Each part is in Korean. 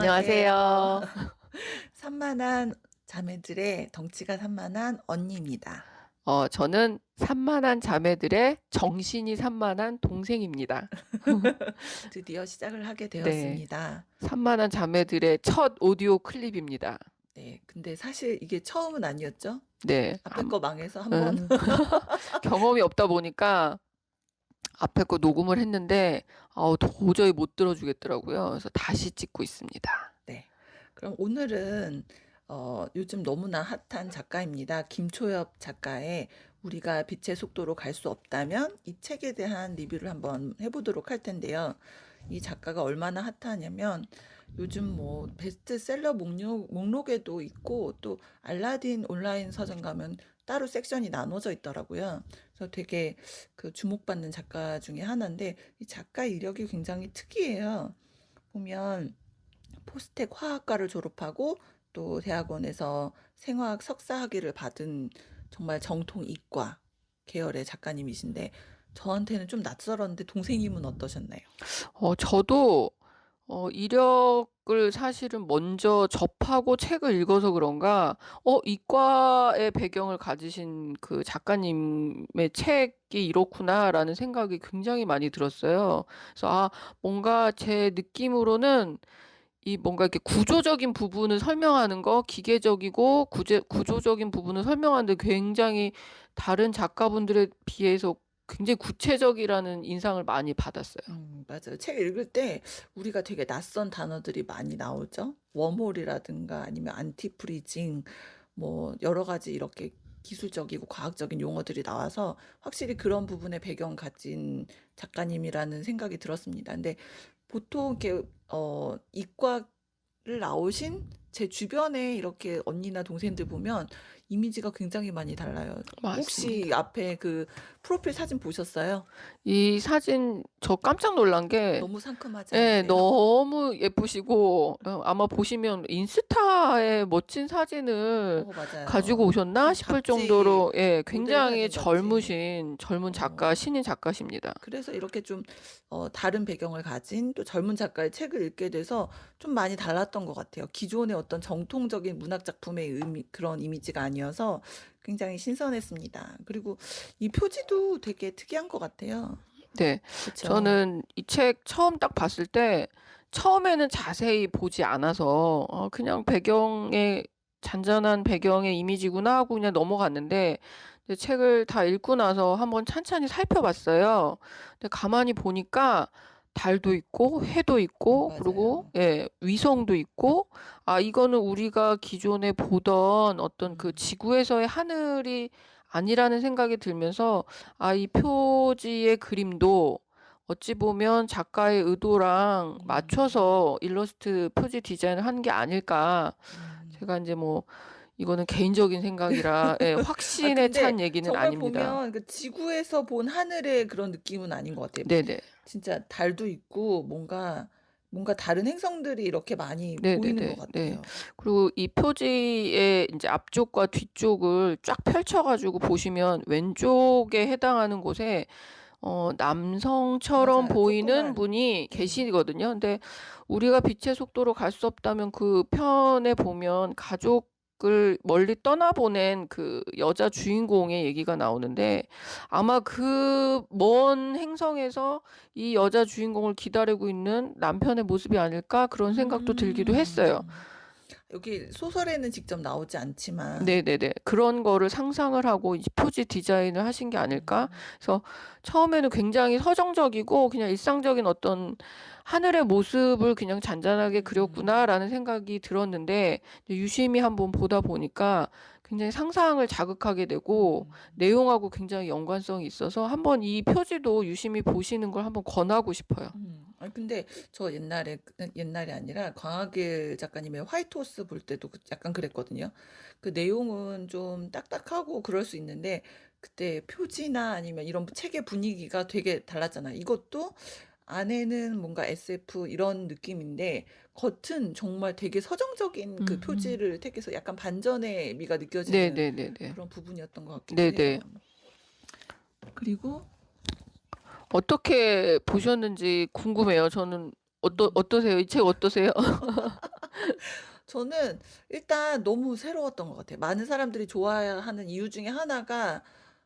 안녕하세요. 안녕하세요. 산만한 자매들의 덩치가 산만한 언니입니다. 저는 산만한 자매들의 정신이 산만한 동생입니다. 드디어 시작을 하게 네. 되었습니다. 산만한 자매들의 첫 오디오 클립입니다. 네, 근데 사실 이게 처음은 아니었죠? 네. 앞에 거 망해서 한번. 음, 경험이 없다 보니까 앞에 거 녹음을 했는데 도저히 못 들어주겠더라고요. 그래서 다시 찍고 있습니다. 네. 그럼 오늘은 요즘 너무나 핫한 작가입니다. 김초엽 작가의 우리가 빛의 속도로 갈 수 없다면 이 책에 대한 리뷰를 한번 해보도록 할 텐데요. 이 작가가 얼마나 핫하냐면 요즘 뭐 베스트셀러 목록에도 있고 또 알라딘 온라인 서점 가면 따로 섹션이 나눠져 있더라고요. 그래서 되게 그 주목받는 작가 중에 하나인데 이 작가 이력이 굉장히 특이해요. 보면 포스텍 화학과를 졸업하고 또 대학원에서 생화학 석사학위를 받은 정말 정통 이과 계열의 작가님이신데 저한테는 좀 낯설었는데 동생님은 어떠셨나요? 저도 이력을 사실은 먼저 접하고 책을 읽어서 그런가, 이과의 배경을 가지신 그 작가님의 책이 이렇구나라는 생각이 굉장히 많이 들었어요. 그래서, 뭔가 제 느낌으로는 이 뭔가 이렇게 구조적인 부분을 설명하는 거, 기계적이고 구조적인 부분을 설명하는데 굉장히 다른 작가분들에 비해서 굉장히 구체적이라는 인상을 많이 받았어요. 맞아요. 책 읽을 때 우리가 되게 낯선 단어들이 많이 나오죠. 웜홀이라든가 아니면 안티프리징, 뭐 여러 가지 이렇게 기술적이고 과학적인 용어들이 나와서 확실히 그런 부분에 배경 가진 작가님이라는 생각이 들었습니다. 근데 보통 이렇게 이과를 나오신 제 주변에 이렇게 언니나 동생들 보면 이미지가 굉장히 많이 달라요. 혹시 맞습니다. 앞에 그 프로필 사진 보셨어요? 이 사진 저 깜짝 놀란 게, 너무 상큼하지 예, 않으세요? 너무 예쁘시고, 아마 보시면 인스타에 멋진 사진을 가지고 맞아요. 오셨나 무슨 싶을 잡지 정도로, 예, 모델 굉장히 사진 같이. 젊은 작가, 어, 신인 작가십니다. 그래서 이렇게 좀 다른 배경을 가진 또 젊은 작가의 책을 읽게 돼서 좀 많이 달랐던 것 같아요. 기존의 어떤 정통적인 문학 작품의 그런 이미지가 아니어서 굉장히 신선했습니다. 그리고 이 표지도 되게 특이한 것 같아요. 네. 그쵸? 저는 이 책 처음 딱 봤을 때, 처음에는 자세히 보지 않아서, 그냥 잔잔한 배경의 이미지구나 하고 그냥 넘어갔는데, 이제 책을 다 읽고 나서 한번 찬찬히 살펴봤어요. 근데 가만히 보니까 달도 있고, 해도 있고, 그리고, 맞아요. 예, 위성도 있고, 이거는 우리가 기존에 보던 어떤 그 음, 지구에서의 하늘이 아니라는 생각이 들면서, 이 표지의 그림도 어찌 보면 작가의 의도랑 음, 맞춰서 일러스트 표지 디자인을 한 게 아닐까. 음. 제가 이제 뭐, 이거는 개인적인 생각이라, 예, 확신에 근데 찬 얘기는 정말 아닙니다. 보면 그 지구에서 본 하늘의 그런 느낌은 아닌 것 같아요. 네네. 진짜 달도 있고 뭔가 다른 행성들이 이렇게 많이 보이는 것 네네네. 네. 같아요. 그리고 이 표지의 이제 앞쪽과 뒤쪽을 쫙 펼쳐가지고 보시면 왼쪽에 해당하는 곳에 남성처럼 맞아요. 보이는 조그만. 분이 네. 계시거든요. 근데 우리가 빛의 속도로 갈 수 없다면 그 편에 보면 가족을 멀리 떠나보낸 그 여자 주인공의 얘기가 나오는데 아마 그 먼 행성에서 이 여자 주인공을 기다리고 있는 남편의 모습이 아닐까 그런 생각도 들기도 했어요. 음. 여기 소설에는 직접 나오지 않지만 네네네. 그런 거를 상상을 하고 이 표지 디자인을 하신 게 아닐까? 음, 그래서 처음에는 굉장히 서정적이고 그냥 일상적인 어떤 하늘의 모습을 그냥 잔잔하게 음, 그렸구나라는 생각이 들었는데 이제 유심히 한번 보다 보니까 굉장히 상상을 자극하게 되고 음. 내용하고 굉장히 연관성이 있어서 한번 이 표지도 유심히 보시는 걸 한번 권하고 싶어요. 근데 저 옛날이 아니라 광학일 작가님의 화이트호스 볼 때도 약간 그랬거든요. 그 내용은 좀 딱딱하고 그럴 수 있는데 그때 표지나 아니면 이런 책의 분위기가 되게 달랐잖아요. 이것도 안에는 뭔가 SF 이런 느낌인데 겉은 정말 되게 서정적인 그 음. 표지를 택해서 약간 반전의 미가 느껴지는 네네네네. 그런 부분이었던 것 같기도 네네. 해요. 그리고 어떻게 보셨는지 궁금해요. 저는 음, 어떠세요? 이 책 어떠세요? 저는 일단 너무 새로웠던 것 같아요. 많은 사람들이 좋아하는 이유 중에 하나가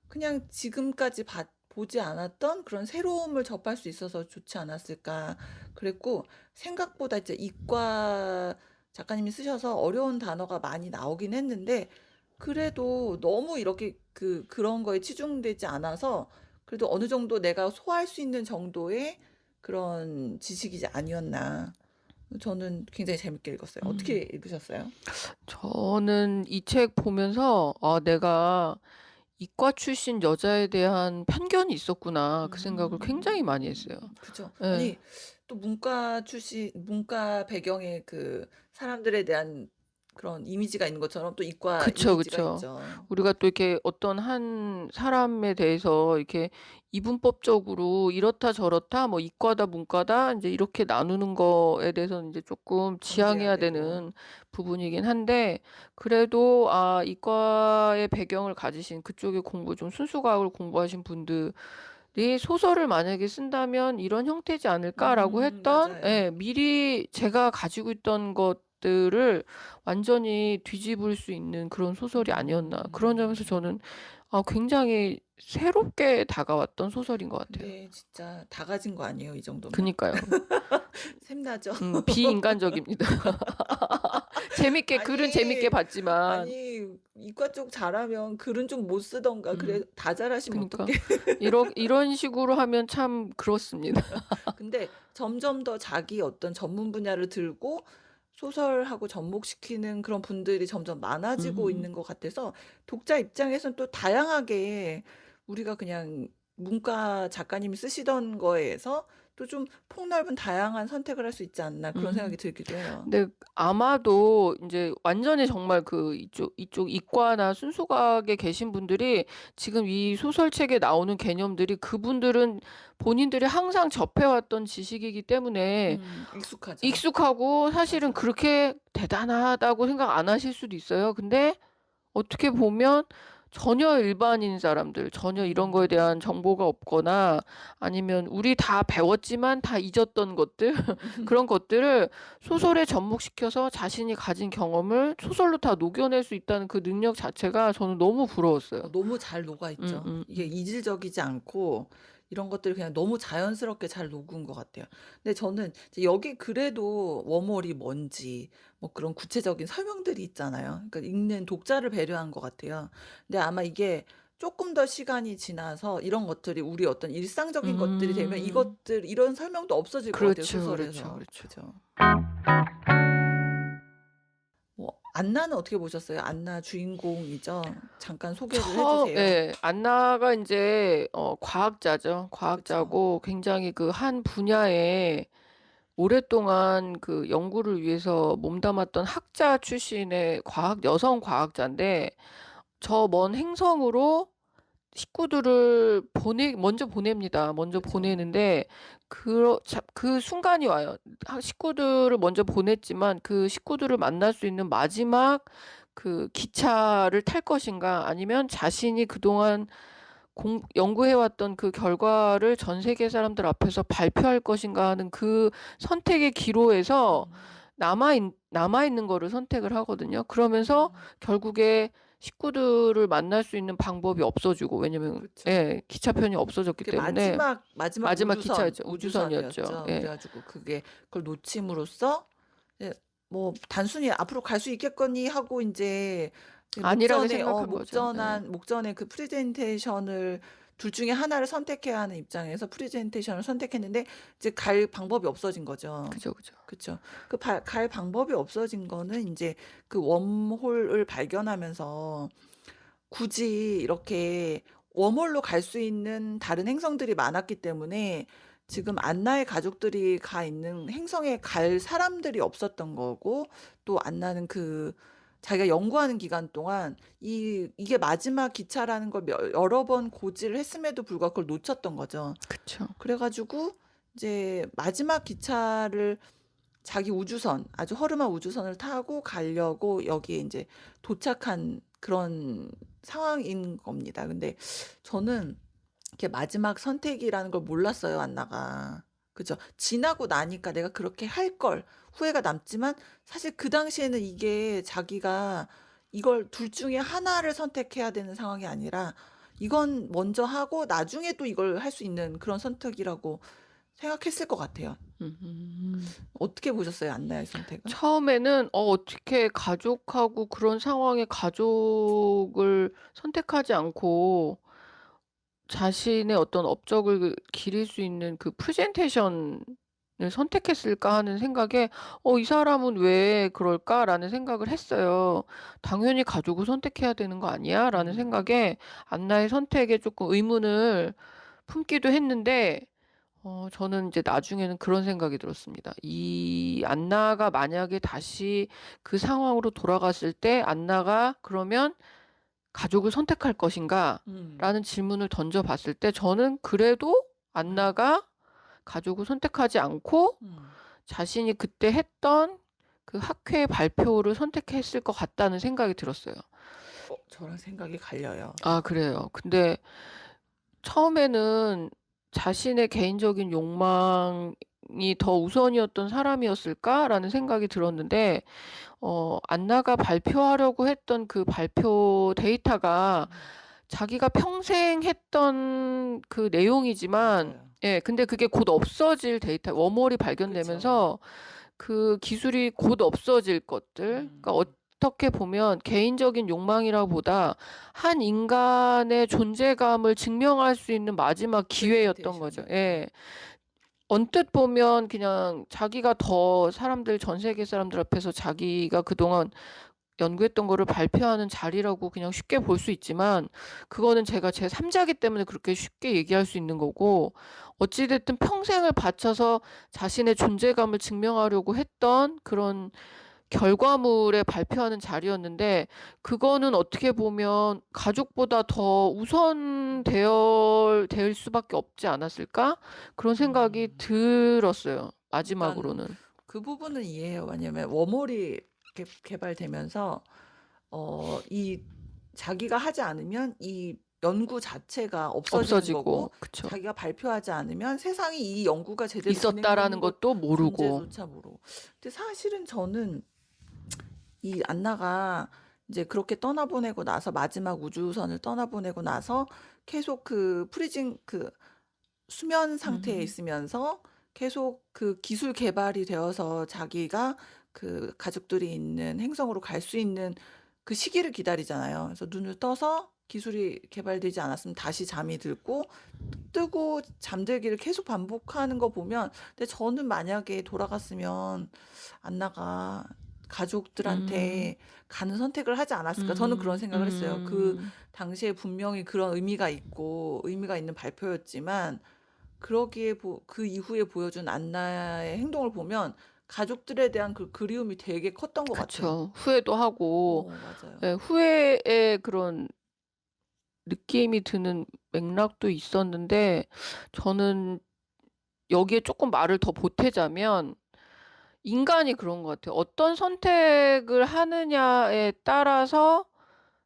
그냥 지금까지 보지 않았던 그런 새로움을 접할 수 있어서 좋지 않았을까 그랬고, 생각보다 이제 이과 작가님이 쓰셔서 어려운 단어가 많이 나오긴 했는데 그래도 너무 이렇게 그런 거에 치중되지 않아서 그래도 어느 정도 내가 소화할 수 있는 정도의 그런 지식이 아니었나. 저는 굉장히 재밌게 읽었어요. 음. 어떻게 읽으셨어요? 저는 이 책 보면서 '아 내가 이과 출신 여자에 대한 편견이 있었구나.' 그 생각을 굉장히 많이 했어요. 그죠. 예. 아니, 또 문과 출신, 문과 배경의 그 사람들에 대한 그런 이미지가 있는 것처럼 또 이과 그쵸, 이미지가 그쵸. 있죠. 우리가 또 이렇게 어떤 한 사람에 대해서 이렇게 이분법적으로 이렇다 저렇다 뭐 이과다 문과다 인제 이렇게 나누는 거에 대해서는 인제 쪼끔 경계해야 지양해야 되고. 되는 부분이긴 한데, 그래도 이과의 배경을 가지신 그쪽에 공부 좀 순수과학을 공부하신 분들이 소설을 만약에 쓴다면 '이런 형태지 않을까.'라고 했던, 맞아요. 예, 미리 제가 가지고 있던 것들을 완전히 뒤집을 수 있는 그런 소설이 아니었나. 그런 점에서 음. 저는 굉장히 새롭게 다가왔던 소설인 것 같아요. 근데 진짜 다 가진 거 아니에요, 이 정도면? 그니까요. 샘나죠? 비인간적입니다. 재밌게 글은 재밌게 아니, 봤지만, 아니, 이과 쪽 잘하면 글은 좀 못 쓰던가, 그래, 음 다 잘하시면 그니까 어떡해. 이런 식으로 하면 참 그렇습니다. 근데 점점 더 자기 어떤 전문 분야를 들고 소설하고 접목시키는 그런 분들이 점점 많아지고 음. 있는 것 같아서 독자 입장에서는 또 다양하게 우리가 그냥 문과 작가님이 쓰시던 거에서 또 좀 폭넓은 다양한 선택을 할 수 있지 않나 그런 음. 생각이 들기도 해요. 근데 아마도 인제 완전히 정말 이쪽 이과나 순수과학에 계신 분들이 지금 이 소설책에 나오는 개념들이, 그분들은 본인들이 항상 접해 왔던 지식이기 때문에 익숙하죠. 익숙하고 사실은 맞아. 그렇게 대단하다고 생각 안 하실 수도 있어요. 근데 어떻게 보면 전혀 일반인 사람들, 전혀 이런 거에 음. 대한 정보가 없거나 아니면 우리 다 배웠지만 다 잊었던 것들 그런 것들을 소설에 접목시켜서 자신이 가진 경험을 소설로 다 녹여낼 수 있다는 그 능력 자체가 저는 너무 부러웠어요. 너무 잘 녹아 있죠. 이게 음. 이질적이지 않고 이런 것들을 그냥 너무 자연스럽게 잘 녹은 것 같아요. 근데 저는 이제 여기 그래도 워몰이 뭔지 뭐 그런 구체적인 설명들이 있잖아요. 그러니까 읽는 독자를 배려한 것 같아요. 근데 아마 이게 조금 더 시간이 지나서 이런 것들이 우리 어떤 일상적인 것들이 되면 음. 이런 설명도 없어질 것 같아요, 그렇죠, 그렇죠, 소설에서. 그렇죠. 그죠? 뭐 안나는 어떻게 보셨어요? 안나 주인공이죠. 잠깐 소개를 해 주세요. 안나가 인제 과학자죠. 그쵸. 과학자고 굉장히 그 한 분야에 오랫동안 그 연구를 위해서 몸담았던 학자 출신의 여성 과학자인데, 저 먼 행성으로 식구들을 먼저 보냅니다. 먼저 그죠. 보내는데 그 순간이 와요. 식구들을 먼저 보냈지만 그 식구들을 만날 수 있는 마지막 그 기차를 탈 것인가, 아니면 자신이 그동안 연구해 왔던 그 결과를 전 세계 사람들 앞에서 발표할 것인가 하는 그 선택의 기로에서 음. 남아 있는 거를 선택을 하거든요. 그러면서 음. 결국에 식구들을 만날 수 있는 방법이 없어지고, 왜냐면, 그쵸. 예, 기차편이 없어졌기 그게 때문에. 마지막 마지막 기차였죠. 우주선이었죠. 우주선이었죠. 그래 예. 가지고 그걸 놓침으로써 예, 뭐 단순히 '앞으로 갈 수 있겠거니.' 하고 인제 안일하게 생각한 거죠. 예. 목전에 그 프레젠테이션을 둘 중에 하나를 선택해야 하는 입장에서 프레젠테이션을 선택했는데 이제 갈 방법이 없어진 거죠. 그죠, 그죠. 그쵸. 갈 방법이 없어진 거는 인제 그 웜홀을 발견하면서 굳이 이렇게 웜홀로 갈 수 있는 다른 행성들이 많았기 때문에 지금 안나의 가족들이 가 있는 행성에 갈 사람들이 없었던 거고, 또 안나는 자기가 연구하는 기간 동안 이게 마지막 기차라는 걸 여러 번 고지를 했음에도 불구하고 그걸 놓쳤던 거죠. 그쵸. 그래 가지고 이제 마지막 기차를 자기 우주선, 아주 허름한 우주선을 타고 가려고 여기에 인제 도착한 그런 상황인 겁니다. 근데 저는 이렇게 마지막 선택이라는 걸 몰랐어요, 안나가. 그죠. 지나고 나니까 내가 그렇게 할 걸 후회가 남지만 사실 그 당시에는 이게 자기가 이걸 둘 중에 하나를 선택해야 되는 상황이 아니라 이건 먼저 하고 나중에 또 이걸 할 수 있는 그런 선택이라고 생각했을 것 같아요. 음. 어떻게 보셨어요? 안나의 선택은? 처음에는 어떻게 가족하고 그런 상황에 가족을 선택하지 않고 자신의 어떤 업적을 기릴 수 있는 그 프레젠테이션을 선택했을까 하는 생각에 '이 사람은 왜 그럴까?'라는 생각을 했어요. '당연히 가족을 선택해야 되는 거 아니야?'라는 음. 생각에 안나의 선택에 조금 의문을 품기도 했는데 저는 이제 나중에는 그런 생각이 들었습니다. 이 안나가 만약에 다시 그 상황으로 돌아갔을 때 안나가 그러면 '가족을 선택할 음. 것인가?'라는 질문을 던져 봤을 때 저는 그래도 음. 안나가 가족을 선택하지 않고 음. 자신이 그때 했던 그 학회 발표를 선택했을 것 같다는 생각이 들었어요. 저랑 생각이 갈려요. 아 그래요. 근데 처음에는 자신의 개인적인 욕망이 더 우선이었던 사람이었을까라는 생각이 들었는데 안나가 발표하려고 했던 그 발표 데이터가 음. 자기가 평생 했던 그 내용이지만 맞아요. 예 근데 그게 곧 없어질 데이터 웜홀이 그쵸. 발견되면서 그 기술이 곧 없어질 것들 그러니까 음. 어떻게 보면 개인적인 욕망이라보다 한 인간의 존재감을 증명할 수 있는 마지막 기회였던 거죠. 프레젠테이션이었다. 예. 언뜻 보면 그냥 자기가 더 사람들 전 세계 사람들 앞에서 자기가 그동안 연구했던 거를 발표하는 자리라고 그냥 쉽게 볼 수 있지만 그거는 제가 제 3 자기 때문에 그렇게 쉽게 얘기할 수 있는 거고 어찌 됐든 평생을 바쳐서 자신의 존재감을 증명하려고 했던 그런 결과물에 발표하는 자리였는데 그거는 어떻게 보면 '가족보다 더 우선되어 될 수밖에 없지 않았을까?' 그런 생각이 음. 들었어요 일단 마지막으로는. 그 부분은 이해해요. 왜냐면 웜홀이 개발되면서 이 자기가 하지 않으면 이 연구 자체가 없어지는 없어지고 거고 그쵸. 자기가 발표하지 않으면 세상이 이 연구가 제대로 있었다라는 진행되는 것 것도 모르고. 존재조차 모르고. 근데 사실은 저는 이 안나가 이제 그렇게 떠나보내고 나서 마지막 우주선을 떠나보내고 나서 계속 그 프리징 그 수면 상태에 음. 있으면서 계속 그 기술 개발이 되어서 자기가 그 가족들이 있는 행성으로 갈 수 있는 그 시기를 기다리잖아요. 그래서 눈을 떠서 기술이 개발되지 않았으면 다시 잠이 들고 뜨고 잠들기를 계속 반복하는 거 보면 근데 저는 만약에 돌아갔으면 안나가 음. 가족들한테 가는 선택을 하지 않았을까 저는 그런 음. 생각을 했어요. 그 음. 당시에 분명히 그런 의미가 있고 의미가 있는 발표였지만 그러기에 그 이후에 보여준 안나의 행동을 보면 가족들에 대한 그 그리움이 되게 컸던 것 같아요. 그쵸. 후회도 하고 맞아요. 예 후회의 그런 느낌이 드는 맥락도 있었는데 저는 여기에 쪼끔 말을 더 보태자면 인간이 그런 것 같아요. 어떤 선택을 하느냐에 따라서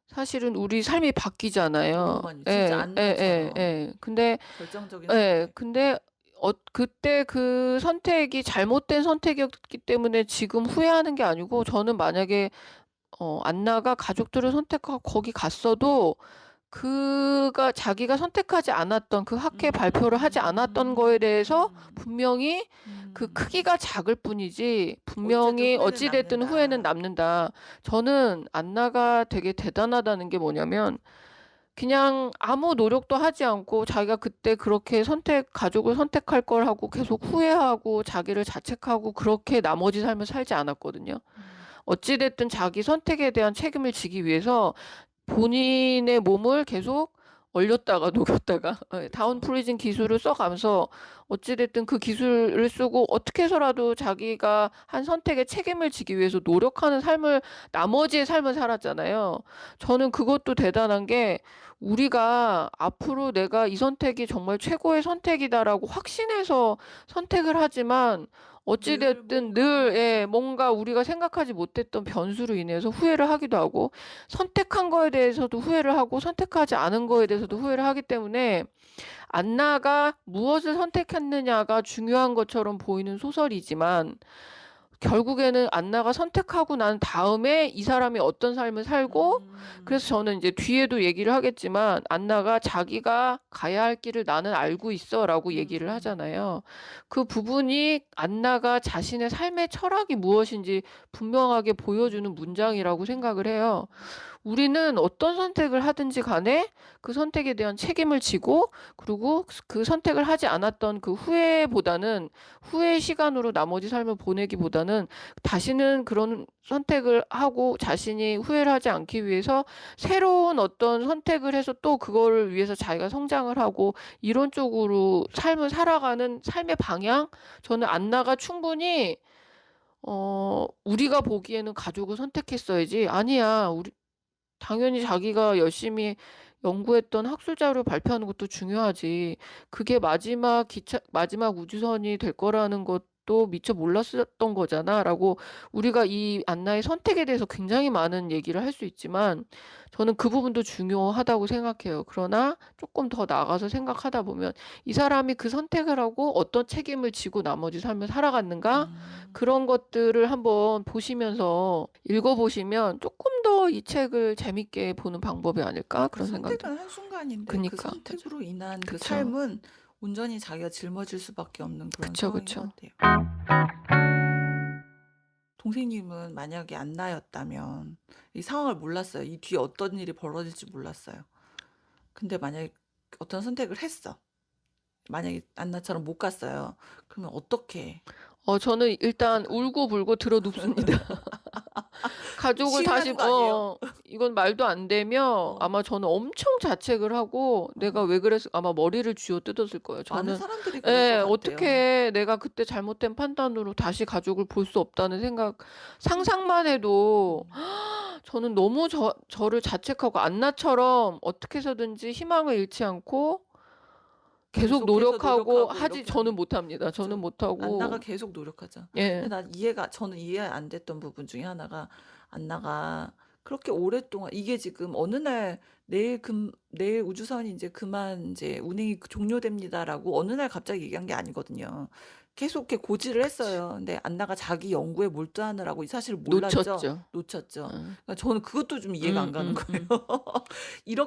사실은 우리 삶이 너무 바뀌잖아요. 많이 진짜 예. 안나처럼 근데 결정적인 예. 선택. 근데 그때 그 선택이 잘못된 선택이었기 때문에 지금 후회하는 게 아니고 저는 만약에 안나가 가족들을 선택하고 거기 갔어도 그가 자기가 선택하지 않았던 그 학회 발표를 하지 않았던 거에 대해서 음. 분명히 그 음. 크기가 작을 뿐이지 어쨌든 분명히 후회는 어찌 됐든 후회는 남는다. 남는다. 저는 안나가 되게 대단하다는 게 뭐냐면 그냥 아무 노력도 하지 않고 자기가 그때 그렇게 가족을 선택할 걸 하고 계속 후회하고 자기를 자책하고 그렇게 나머지 삶을 살지 않았거든요. 음. 어찌 됐든 자기 선택에 대한 책임을 지기 위해서 본인의 몸을 계속 얼렸다가 녹였다가 다운 그쵸. 프리징 기술을 써 가면서 어찌 됐든 그 기술을 쓰고 어떻게 해서라도 자기가 한 선택에 책임을 지기 위해서 노력하는 삶을 나머지의 삶을 살았잖아요. 저는 그것도 대단한 게 우리가 앞으로 '내가 이 선택이 정말 최고의 선택이다.'라고 확신해서 선택을 하지만 어찌 늘 됐든 뭔가 늘 뭔가 우리가 생각하지 못했던 변수로 인해서 후회를 하기도 하고 선택한 거에 대해서도 후회를 하고 선택하지 않은 거에 대해서도 후회를 맞아요. 하기 때문에 안나가 무엇을 선택했느냐가 중요한 것처럼 보이는 소설이지만 결국에는 안나가 선택하고 난 다음에 이 사람이 어떤 삶을 살고 그래서 저는 이제 뒤에도 얘기를 하겠지만 안나가 자기가 가야 할 길을 나는 알고 있어라고 얘기를 하잖아요. 그 부분이 안나가 자신의 삶의 철학이 무엇인지 분명하게 보여주는 문장이라고 생각을 해요. 우리는 어떤 선택을 하든지 간에 그 선택에 대한 책임을 지고 그리고 그 선택을 하지 않았던 그 후회보다는 후회 시간으로 나머지 삶을 보내기보다는 다시는 그런 선택을 하고 자신이 후회를 하지 않기 위해서 새로운 어떤 선택을 해서 또 그거를 위해서 자기가 성장을 하고 이런 쪽으로 삶을 살아가는 삶의 방향? 저는 안나가 충분히 우리가 보기에는 가족을 선택했어야지 아니야. 당연히 자기가 열심히 연구했던 학술 자료를 발표하는 것도 중요하지. 그게 마지막 우주선이 될 거라는 것도 미처 몰랐었던 거잖아라고 우리가 이 안나의 선택에 대해서 굉장히 많은 얘기를 할 수 있지만 저는 그 부분도 중요하다고 생각해요. 그러나 조금 더 나아가서 생각하다 보면 이 사람이 그 선택을 하고 어떤 책임을 지고 나머지 삶을 살아갔는가? 그런 것들을 한번 보시면서 읽어보시면 조금 더 이 책을 재밌게 보는 방법이 아닐까? 그 그런 생각이 들어요. 선택은 한순간인데 그 그니까. 맞아요. 선택으로 인한 그 그쵸. 삶은 온전히 자기가 짊어질 수밖에 없는 그런 그쵸, 상황인 그쵸. 것 같아요. 동생님은 만약에 안나였다면 이 상황을 몰랐어요. 이 뒤에 어떤 일이 벌어질지 몰랐어요. 근데 만약에 어떤 선택을 했어. 만약에 안나처럼 못 갔어요. 그러면 어떻게 저는 일단 했을까요? 울고불고 들어눕습니다. 가족을 다시 시위하는 거 아니에요? 이건 말도 안 되며 어. 아마 저는 엄청 자책을 하고 내가 왜 그랬을 아마 머리를 쥐어뜯었을 거예요. 많은 저는 사람들이 그럴 것 같아요. 어떻게 내가 그때 잘못된 판단으로 다시 가족을 볼 수 없다는 상상만 해도 저는 너무 저를 자책하고 안나처럼 어떻게 해서든지 희망을 잃지 않고 계속 계속해서 노력하고 노력하고 하지 이렇게 저는 하는 못합니다. 저는 그렇죠. 안나가 못하고 계속 노력하죠. 예. 근데 저는 이해 안 됐던 부분 중에 하나가 안나가 그렇게 오랫동안 이게 지금 어느 날 내일 우주선이 이제 그만 이제 운행이 종료됩니다라고 어느 날 갑자기 얘기한 게 아니거든요. 계속 이렇게 고지를 그치. 했어요. 근데 안나가 자기 연구에 몰두하느라고 이 사실을 몰랐죠. 놓쳤죠. 놓쳤죠. 응. 그러니까 저는 그것도 좀 이해가 안 가는 거예요.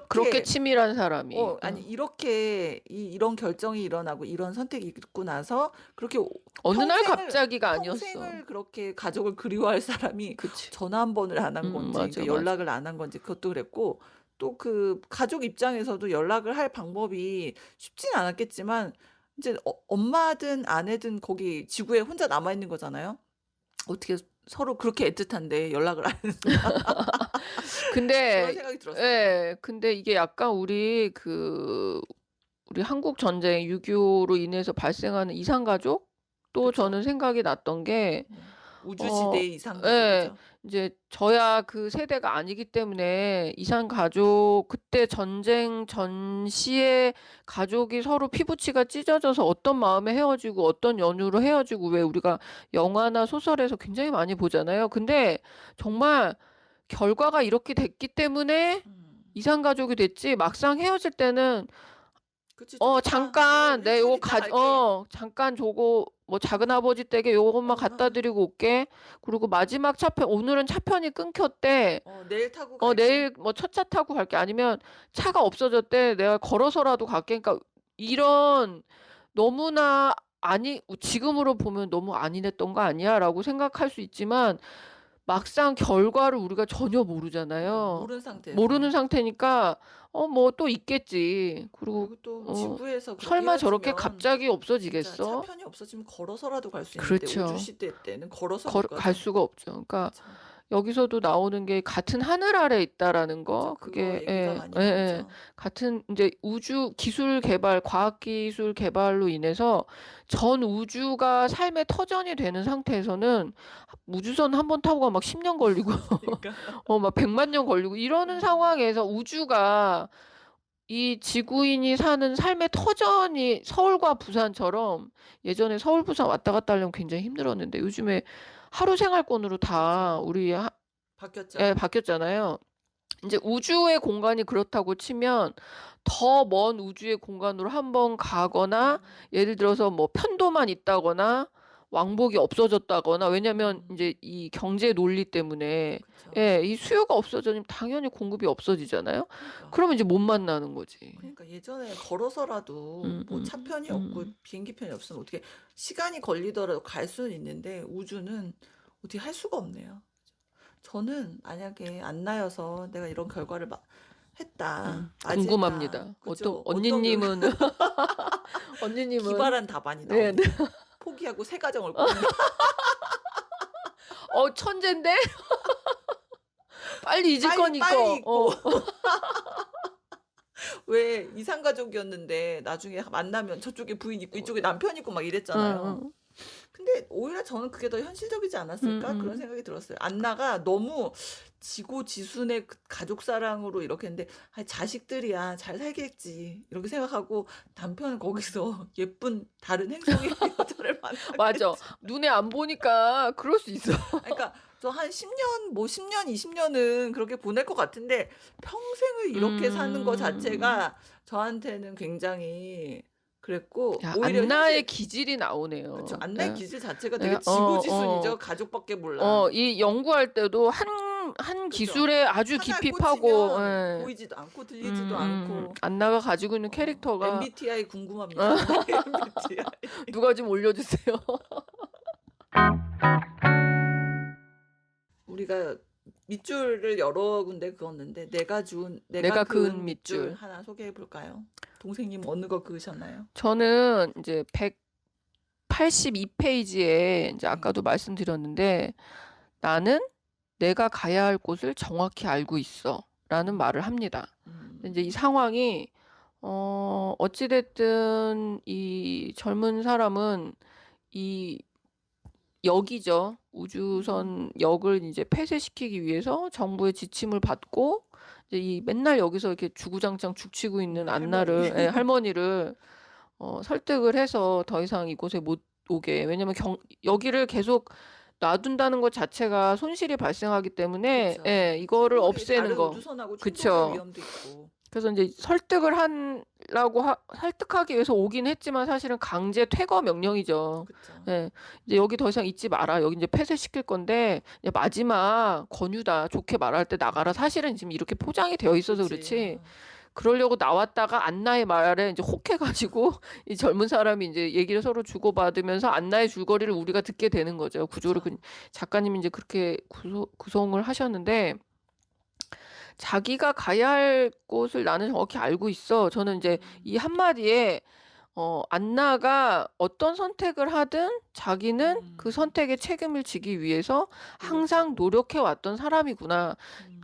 그렇게 이렇게 치밀한 사람이. 아니 이렇게 이런 결정이 일어나고 이런 선택이 있고 나서 그렇게 어느 날 평생을 갑자기가 아니었어. 평생을 그렇게 가족을 그리워할 사람이 그치. 전화 한 번을 안 한 건지 맞아, 맞아. 연락을 안 한 건지 그것도 그랬고 또 그 가족 입장에서도 연락을 할 방법이 쉽지는 않았겠지만 이제 엄마든 아내든 거기 지구에 혼자 남아 있는 거잖아요. 어떻게 서로 그렇게 애틋한데 연락을 안 했나 그런 근데 생각이 들었어요. 근데 이게 약간 우리 한국 전쟁 6.25로 인해서 발생하는 이산 가족도 그쵸. 저는 생각이 났던 게 네. 우주 시대의 이산 예. 가족이죠. 이제 저야 그 세대가 아니기 때문에 이산 가족 그때 전쟁 전시에 가족이 서로 피부치가 찢어져서 어떤 마음에 헤어지고 어떤 연유로 헤어지고 왜 우리가 영화나 소설에서 굉장히 많이 보잖아요. 근데 정말 결과가 이렇게 됐기 때문에 이산 가족이 됐지 막상 헤어질 때는 그치 좀 이따 잠깐 내 요거 일주일 있다 갈게. 잠깐 저거 뭐 작은아버지 댁에 요것만 갖다 드리고 올게. 그리고 마지막 차편 오늘은 차편이 끊겼대. 내일 타고 갈게. 내일 뭐 첫차 타고 갈게. 아니면 차가 없어졌대. 내가 걸어서라도 갈게. 그러니까 이런 너무나 지금으로 보면 '너무 안일했던 거 아니야?'라고 생각할 수 있지만 막상 결과를 우리가 전혀 그러니까 모르잖아요. 모르는 상태에서. 모르는 상태니까 뭐 또 있겠지. 그리고 그리고 또 지구에서 그렇게 설마 저렇게 헤어지면 갑자기 진짜 없어지겠어? 차편이 없어지면 걸어서라도 갈 수 있는데 그렇죠. 우주 시대 때는 걸어서 갈 못 가죠. 수가 없죠. 그러니까 그쵸. 여기서도 나오는 게 같은 하늘 아래 있다라는 거. 그쵸. 그거 그게 얘기가 많이 나오죠. 같은 이제 우주 기술 개발, 과학 기술 개발로 인해서 전 우주가 삶의 터전이 되는 상태에서는 우주선 한 번 타고 가면 막 10년 걸리고 그러니까. 막 100만 년 걸리고 이러는 상황에서 우주가 이 지구인이 사는 삶의 터전이 서울과 부산처럼 예전에 서울 부산 왔다 갔다 하려면 굉장히 힘들었는데 요즘에 하루 생활권으로 다 그렇죠. 우리 바뀌었죠. 예, 바뀌었잖아요. 이제 우주의 공간이 그렇다고 치면 더 먼 우주의 공간으로 한번 가거나 예를 들어서 뭐 편도만 있다거나 왕복이 없어졌다거나 왜냐면 이제 이 경제 논리 때문에 그쵸. 예, 이 수요가 없어지면 당연히 공급이 없어지잖아요. 그러니까. 그러면 이제 못 만나는 거지. 그러니까 예전에 걸어서라도 뭐 차편이 없고 비행기편이 없으면 어떻게 시간이 걸리더라도 갈 수는 있는데 우주는 어떻게 할 수가 없네요. 저는 만약에 안나여서 내가 이런 결과를 했다. 맞을까? 궁금합니다. 그죠? 언니님은 언니님은 기발한 답안이 네, 네. 나옵니다. 포기하고 새 가정을 꾸린다. 천재인데? 빨리 잊을 빨리 거니까. 빨리 잊고. 왜 이상가족이었는데 나중에 만나면 저쪽에 부인 있고 이쪽에 남편 있고 막 이랬잖아요. 근데 오히려 저는 그게 더 현실적이지 않았을까? 그런 생각이 들었어요. 안나가 너무 지고지순의 가족 사랑으로 이렇게 했는데 자식들이야 잘 살겠지 이렇게 생각하고 남편은 거기서 예쁜 다른 행성의 여자를 만나겠지. 맞아. 눈에 안 보니까 그럴 수 있어. 그러니까 저 한 10년, 뭐 10년, 20년은 그렇게 보낼 것 같은데 평생을 이렇게 사는 거 자체가 저한테는 굉장히 그랬고 야, 오히려 안나의 기질이 나오네요. 그렇죠. 안나의 예. 기질 자체가 예, 되게 지고지순이죠. 가족밖에 몰라. 이 연구할 때도 한 그죠. 기술에 아주 하나 깊이 파고, 꽂히면 예. 보이지도 않고 들리지도 않고. 안나가 가지고 있는 캐릭터가 MBTI 궁금합니다. MBTI. 누가 좀 올려주세요. 우리가 밑줄을 여러 군데 그었는데 내가 내가 그은 그은 밑줄. 밑줄 하나 소개해 볼까요? 동생님 어느 거 그으셨나요? 저는 이제 182페이지에 이제 아까도 말씀드렸는데 나는 내가 가야 할 곳을 정확히 알고 있어. 라는 말을 합니다. 이제 이 상황이, 어찌됐든 이 젊은 사람은 이 역이죠. 우주선 역을 이제 폐쇄시키기 위해서 정부의 지침을 받고 이제 이 맨날 여기서 이렇게 주구장창 죽치고 있는 안나를, 예, 할머니를 설득을 해서 더 이상 이곳에 못 오게. 왜냐면 여기를 계속 놔둔다는 것 자체가 손실이 발생하기 때문에 그쵸. 예, 이거를 충돌이 없애는 다른 거. 우주선하고 충돌할 그쵸. 위험도 있고. 그래서 이제 설득하기 위해서 오긴 했지만 사실은 강제 퇴거 명령이죠. 그쵸. 예, 이제 여기 더 이상 있지 마라. 여기 이제 폐쇄시킬 건데 이제 마지막 권유다. 좋게 말할 때 나가라. 사실은 지금 이렇게 포장이 되어 있어서 그치. 그렇지. 그러려고 나왔다가 안나의 말에 이제 혹해가지고 이 젊은 사람이 이제 얘기를 서로 주고받으면서 안나의 줄거리를 우리가 듣게 되는 거죠. 구조를 작가님이 이제 그렇게 구성을 하셨는데 자기가 가야 할 곳을 나는 정확히 알고 있어. 저는 이제 이 한마디에 안나가 어떤 선택을 하든 자기는 그 선택에 책임을 지기 위해서 항상 노력해 왔던 사람이구나.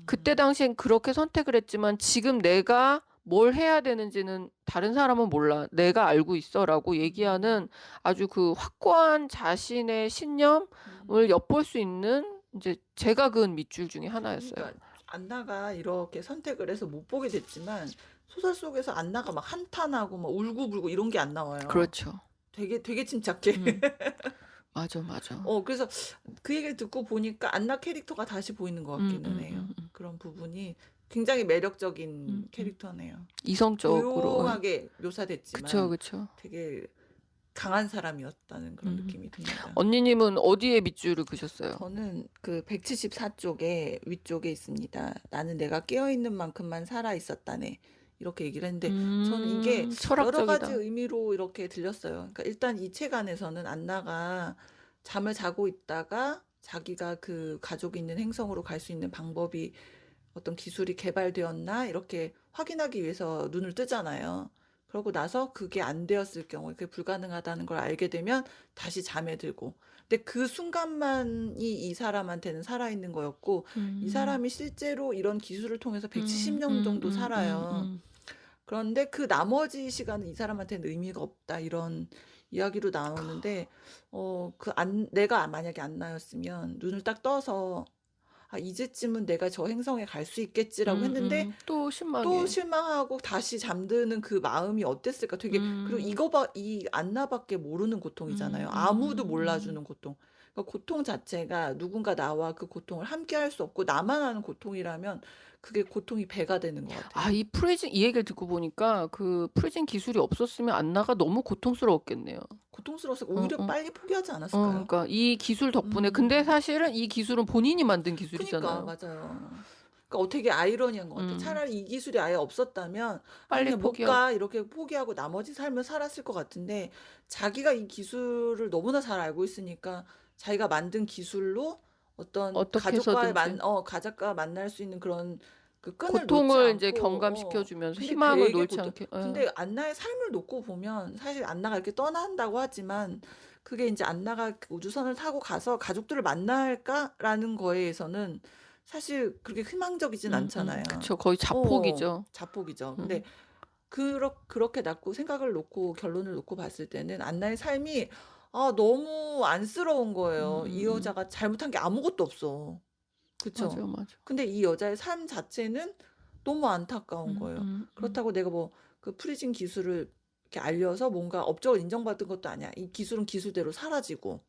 그때 당시엔 그렇게 선택을 했지만 지금 내가 뭘 해야 되는지는 다른 사람은 몰라. 내가 알고 있어라고 얘기하는 아주 그 확고한 자신의 신념을 엿볼 수 있는 이제 제가 그은 밑줄 중에 하나였어요. 그러니까 안나가 이렇게 선택을 해서 못 보게 됐지만 소설 속에서 안나가 막 한탄하고 막 울고불고 이런 게 안 나와요. 그렇죠. 되게 침착해. 맞아, 맞아. 그래서 그 얘기를 듣고 보니까 안나 캐릭터가 다시 보이는 것 같기는 해요. 그런 부분이 굉장히 매력적인 캐릭터네요. 이성적으로. 조용하게 묘사됐지만 그쵸, 그쵸. 되게 강한 사람이었다는 그런 느낌이 듭니다. 언니님은 어디에 밑줄을 그셨어요? 저는 그 174쪽에 위쪽에 있습니다. 나는 내가 깨어있는 만큼만 살아 있었다네. 이렇게 얘기를 했는데 저는 이게 여러 철학적이다. 가지 의미로 이렇게 들렸어요. 그러니까 일단 이 책 안에서는 안나가 잠을 자고 있다가 자기가 그 가족이 있는 행성으로 갈 수 있는 방법이 어떤 기술이 개발되었나 이렇게 확인하기 위해서 눈을 뜨잖아요. 그러고 나서 그게 안 되었을 경우에 그게 불가능하다는 걸 알게 되면 다시 잠에 들고. 근데 그 순간만이 이 사람한테는 살아있는 거였고 이 사람이 실제로 이런 기술을 통해서 170년 정도 살아요. 그런데 그 나머지 시간은 이 사람한테는 의미가 없다 이런 이야기로 나오는데 내가 만약에 안나였으면 눈을 딱 떠서 아, 이제쯤은 내가 저 행성에 갈 수 있겠지라고 했는데 또 또 실망해. 실망하고 다시 잠드는 그 마음이 어땠을까? 되게 그리고 음, 이 안나밖에 모르는 고통이잖아요. 아무도 몰라주는 고통. 그러니까 고통 자체가 누군가 나와 그 고통을 함께 할 수 없고 나만 아는 고통이라면 그게 고통이 배가 되는 것 같아요. 이 프리즌, 이 얘기를 듣고 보니까 그 프리즌 기술이 없었으면 안나가 너무 고통스러웠겠네요. 고통스러워서 어, 오히려 어. 빨리 포기하지 않았을까요? 그러니까 이 기술 덕분에, 근데 사실은 이 기술은 본인이 만든 그니까 기술이잖아요. 맞아요. 그러니까 어떻게 아이러니한 것 같아요. 음, 차라리 이 기술이 아예 없었다면 아 빨리 그냥 못 포기하고. 가 이렇게 포기하고 나머지 삶을 살았을 것 같은데 자기가 이 기술을 너무나 잘 알고 있으니까 자기가 만든 기술로 어떤 어떻게 해서든지 가족과 만날 수 있는 그런 그 끈을 놓지 고통을 이제 않고 경감시켜주면서 근데 희망을 되게 놓지 고통 않게. 근데 안나의 삶을 놓고 보면 사실 안나가 이렇게 떠난다고 하지만 그게 이제 안나가 우주선을 타고 가서 가족들을 만날까라는 거에서는 사실 그렇게 희망적이진 않잖아요. 그쵸. 거의 자폭이죠. 자폭이죠. 음, 근데 그렇게 생각을 놓고 결론을 놓고 봤을 때는 안나의 삶이 너무 안쓰러운 거예요. 이 여자가 잘못한 게 아무것도 없어. 그쵸? 맞아요, 맞아. 근데 이 여자의 삶 자체는 너무 안타까운 거예요. 그렇다고 내가 뭐 그 프리즘 기술을 이렇게 알려서 뭔가 업적을 인정받은 것도 아니야. 이 기술은 기술대로 사라지고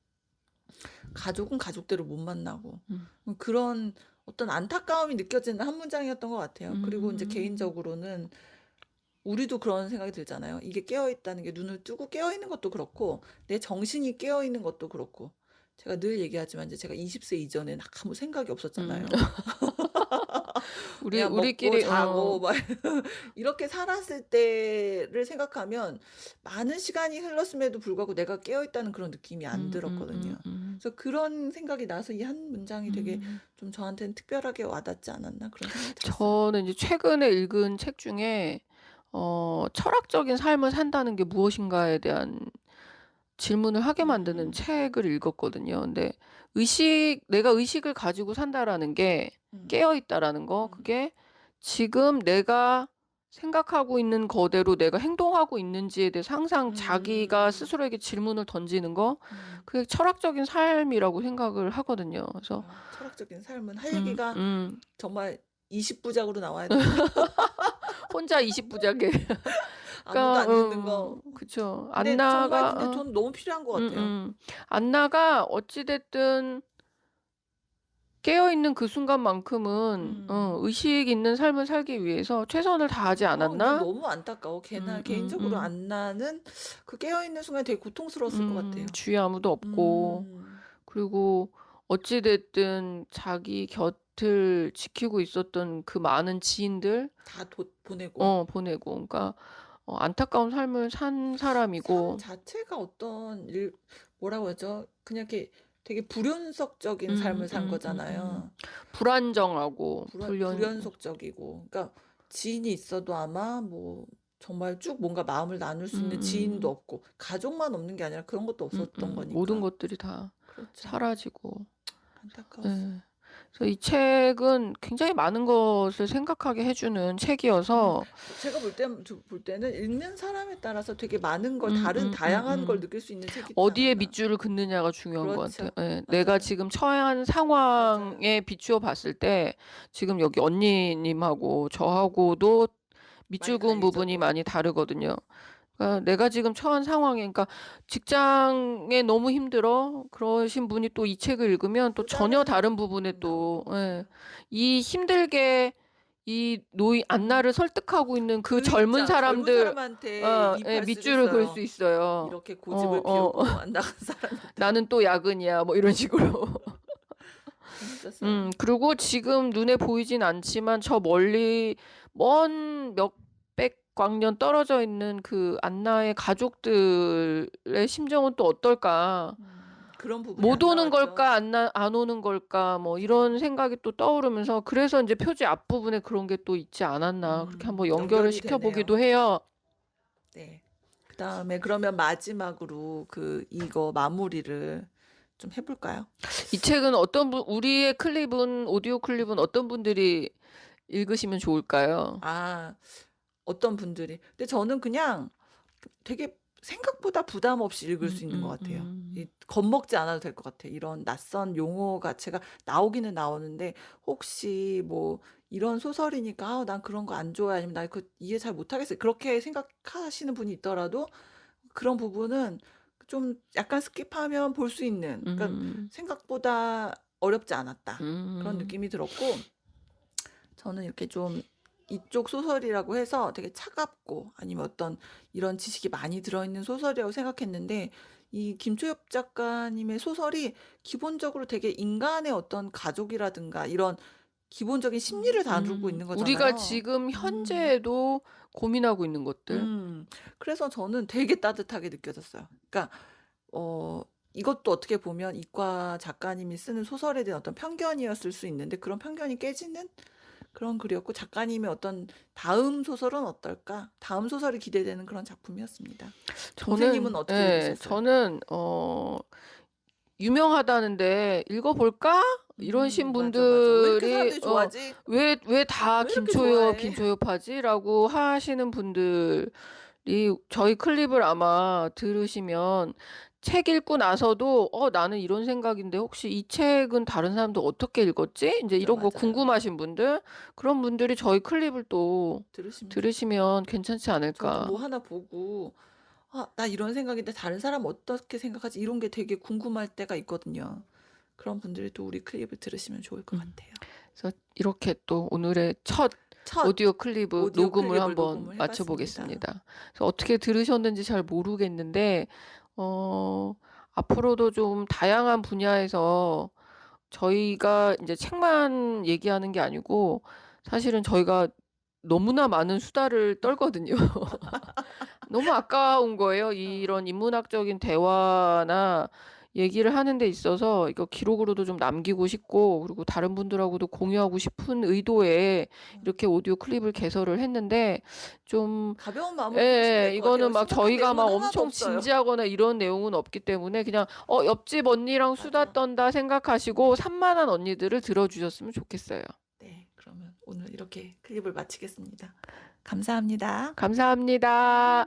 가족은 가족대로 못 만나고 그런 어떤 안타까움이 느껴지는 한 문장이었던 것 같아요. 그리고 이제 개인적으로는 우리도 그런 생각이 들잖아요. 이게 깨어있다는 게 눈을 뜨고 깨어있는 것도 그렇고 내 정신이 깨어있는 것도 그렇고 제가 늘 얘기하지만 이제 제가 20세 이전엔 아무 생각이 없었잖아요. 그냥 먹고 우리끼리, 자고 막 이렇게 살았을 때를 생각하면 많은 시간이 흘렀음에도 불구하고 내가 깨어있다는 그런 느낌이 안 들었거든요. 그래서 그런 생각이 나서 이 한 문장이 되게 좀 저한테는 특별하게 와닿지 않았나 그런 생각이 들었어요. 저는 이제 최근에 읽은 책 중에, 철학적인 삶을 산다는 게 무엇인가에 대한 질문을 하게 만드는 책을 읽었거든요. 근데 내가 의식을 가지고 산다라는 게 깨어있다라는 거, 그게 지금 내가 생각하고 있는 거대로 내가 행동하고 있는지에 대해서 항상 자기가 스스로에게 질문을 던지는 거, 그게 철학적인 삶이라고 생각을 하거든요. 그래서, 철학적인 삶은 할 음, 얘기가 음, 정말 20부작으로 나와야 되는 혼자 20부작에. 아무도 그러니까, 안 듣는 거. 그쵸. 근데 정말 근데 안나가, 돈 너무 필요한 것 같아요. 안나가 어찌됐든 깨어있는 그 순간만큼은 의식 있는 삶을 살기 위해서 최선을 다하지 근데 않았나? 너무 안타까워. 음, 개인적으로 안나는 그 깨어있는 순간에 되게 고통스러웠을 것 같아요. 주위에 아무도 없고, 그리고 어찌됐든 자기 곁을 지키고 있었던 그 많은 지인들, 다 보내고. 보내고. 그러니까, 안타까운 삶을 산 사람이고, 삶 자체가 뭐라고 하죠? 그냥 이렇게 되게 불연속적인 삶을 산 거잖아요. 불안정하고, 불연속적이고. 그러니까 지인이 있어도 아마 뭐 정말 쭉 뭔가 마음을 나눌 수 있는 지인도 없고 가족만 없는 게 아니라 그런 것도 없었던 모든 거니까. 것들이 다 그렇죠. 사라지고. 안타까웠어요. 예. 그래서 이 책은 굉장히 많은 것을 생각하게 해주는 책이어서, 제가 볼 때는 읽는 사람에 따라서 되게 많은 걸 다양한 걸 느낄 수 있는 책이지 어디에 않았나. 밑줄을 긋느냐가 중요한 것 그렇죠. 같아요. 예. 맞아요. 내가 지금 처한 상황에 비추어 봤을 때, 지금 여기 언니님하고 저하고도 밑줄 그은 갈리죠, 부분이 또. 많이 다르거든요. 그러니까 내가 지금 처한 상황에, 그러니까 직장에 너무 힘들어 그러신 분이 또 이 책을 읽으면 또 전혀 다른 부분에 또, 이 힘들게 이 안나를 설득하고 있는 그 젊은 사람들, 사람한테 예, 이입할 수도 밑줄을 그을 있어요. 수 있어요. 이렇게 고집을 피우고 안 나간 사람. 나는 또 야근이야, 뭐 이런 식으로. 재밌었어요. 그리고 지금 눈에 보이진 않지만 저 멀리 먼 몇백 광년 떨어져 있는 그 안나의 가족들의 심정은 또 어떨까? 그런 부분이 못 안 오는 나왔죠. 걸까, 안 오는 걸까, 뭐 이런 생각이 또 떠오르면서, 그래서 이제 표지 앞부분에 그런 게 또 있지 않았나, 그렇게 한번 연결을 연결이 시켜보기도 되네요. 해요. 네. 그다음에 그러면 마지막으로 이거 마무리를 좀 해볼까요? 이 책은 우리의 오디오 클립은 어떤 분들이 읽으시면 좋을까요? 어떤 분들이. 근데 저는 그냥 되게 생각보다 부담 없이 읽을 수 있는 것 같아요. 겁먹지 않아도 될 것 같아요. 이런 낯선 용어 자체가 나오기는 나오는데 혹시 뭐 이런 소설이니까 난 그런 거 안 좋아해 아니면 나 그 이해 잘 못하겠어요. 그렇게 생각하시는 분이 있더라도 그런 부분은 좀 약간 스킵하면 볼 수 있는 그러니까 음. 생각보다 어렵지 않았다. 그런 음. 느낌이 들었고 저는 이렇게 좀 이쪽 소설이라고 해서 되게 차갑고 아니면 어떤 이런 지식이 많이 들어있는 소설이라고 생각했는데 이 김초엽 작가님의 소설이 기본적으로 되게 인간의 어떤 가족이라든가 이런 기본적인 심리를 다루고 있는 우리가 거잖아요. 지금 현재에도 고민하고 있는 것들. 그래서 저는 되게 따뜻하게 느껴졌어요. 그러니까 이것도 어떻게 보면 이과 작가님이 쓰는 소설에 대한 어떤 편견이었을 수 있는데 그런 편견이 깨지는 그런 글이었고 작가님의 어떤 다음 소설은 어떨까? 다음 소설이 기대되는 그런 작품이었습니다. 선생님은 저는 어떻게 예, 읽으셨어요? 저는 유명하다는데 읽어볼까? 이러신 맞아, 맞아. 왜 이렇게 분들이 사람들이 좋아하지? 왜 다 왜 이렇게 김초엽 좋아해? 김초엽 하지라고 하시는 분들이 저희 클립을 아마 들으시면 책 읽고 나서도 나는 이런 생각인데 혹시 이 책은 다른 사람도 어떻게 읽었지? 이제 맞아, 이런 거 맞아요. 궁금하신 분들 그런 분들이 저희 클립을 또 들으시면 들으시면 괜찮지 저도 않을까. 뭐 하나 보고 나 이런 생각인데 다른 사람 어떻게 생각하지? 이런 게 되게 궁금할 때가 있거든요. 그런 분들이 또 우리 클립을 들으시면 좋을 것 같아요. 그래서 이렇게 또 오늘의 첫 첫 오디오 클립 오디오 녹음을 클립을 한번 녹음을 해봤습니다. 맞춰보겠습니다. 그래서 어떻게 들으셨는지 잘 모르겠는데 앞으로도 좀 다양한 분야에서 저희가 이제 책만 얘기하는 게 아니고 사실은 저희가 너무나 많은 수다를 떨거든요. 너무 아까운 거예요. 이런 인문학적인 대화나 얘기를 하는 데 있어서 이거 기록으로도 좀 남기고 싶고 그리고 다른 분들하고도 공유하고 싶은 의도에 이렇게 오디오 클립을 개설을 했는데 좀 가벼운 마음으로 들으시면 될 것 같아요. 이거는 막 심각한 저희가 막 내용은 하나도 엄청 없어요. 진지하거나 이런 내용은 없기 때문에 그냥 옆집 언니랑 수다 맞아. 떤다 생각하시고 산만한 언니들을 들어주셨으면 좋겠어요. 네, 그러면 오늘 이렇게 클립을 마치겠습니다. 감사합니다. 감사합니다.